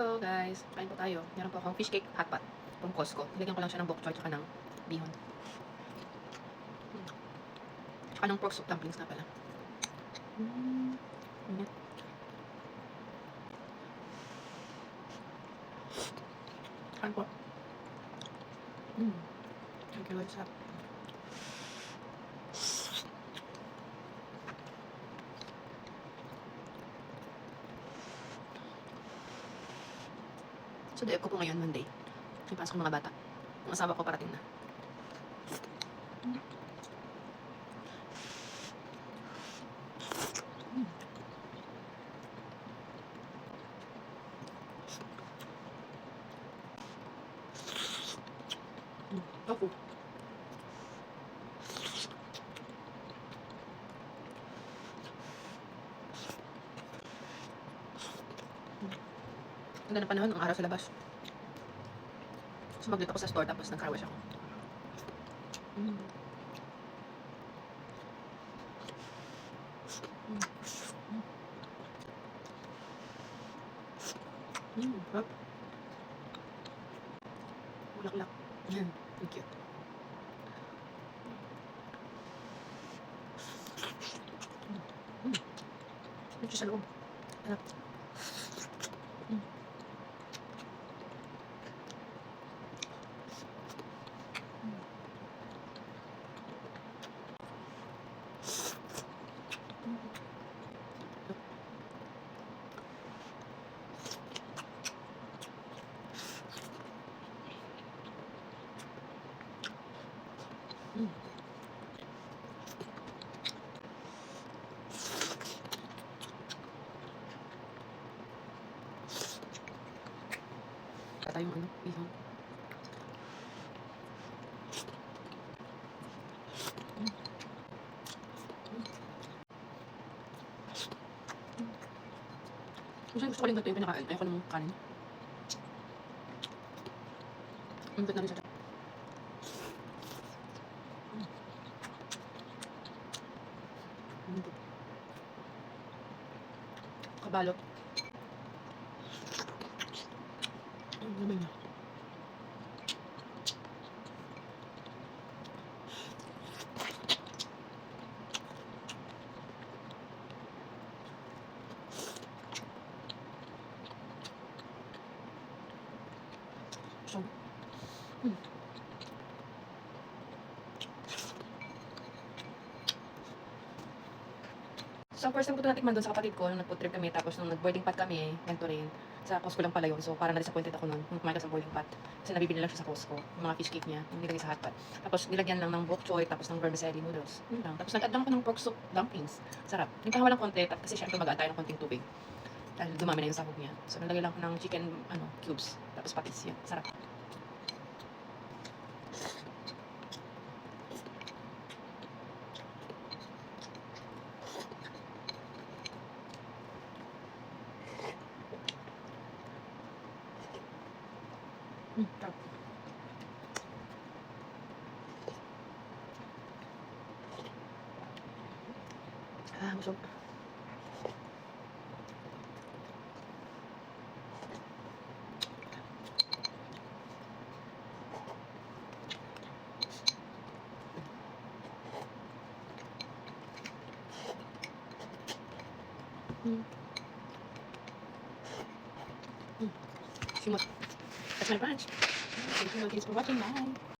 Hello guys, kain po tayo. Meron po akong fish cake hot pot from Costco. Nilagyan ko lang siya ng bok choy tsaka ng bihon. Tsaka ng pork soup dumplings na pala. Init. Kain po. Thank you, Lord. Sarap. So, day off ko po ngayon, Monday. May pasok ng mga bata. Ang asawa ko parating na. Tofu. Ganda ng panahon, ang araw sa labas. Sumaglit ako sa store tapos nag-car wash ako. Sarap. Bulaklak. Yan, thank you. Medyo sa loob. Sarap. Kata yung ano, bihon. Gusto ko rin ito yung pinakain. Ayoko ng kanin. Umbit na rin siya. Kabalot. Lamay na. So, So, first time ko ito natikman doon sa kapatid ko, nung nag-food trip kami, tapos nung nag-boarding pot kami, ganito rin. Sa Costco lang pala yun, so parang na-disappointed ako nun, nung kumain ka sa boarding pot. Kasi nabibili lang siya sa Costco, yung mga fish cake niya, yung nilagay sa hot pot. Tapos nilagyan lang ng bok choy, tapos ng vermicelli noodles. Yun lang. Tapos nag-add lang ko ng pork soup dumplings. Sarap. Yung pahawa lang konti, kasi syempre mag-add tayo ng konting tubig. Dahil dumami na yung sahog niya. So, nilagay lang ko ng chicken cubes, tapos patis yun. Sarap. Sarap. Busog. Simot. That's my brunch. Thank you for watching. Bye.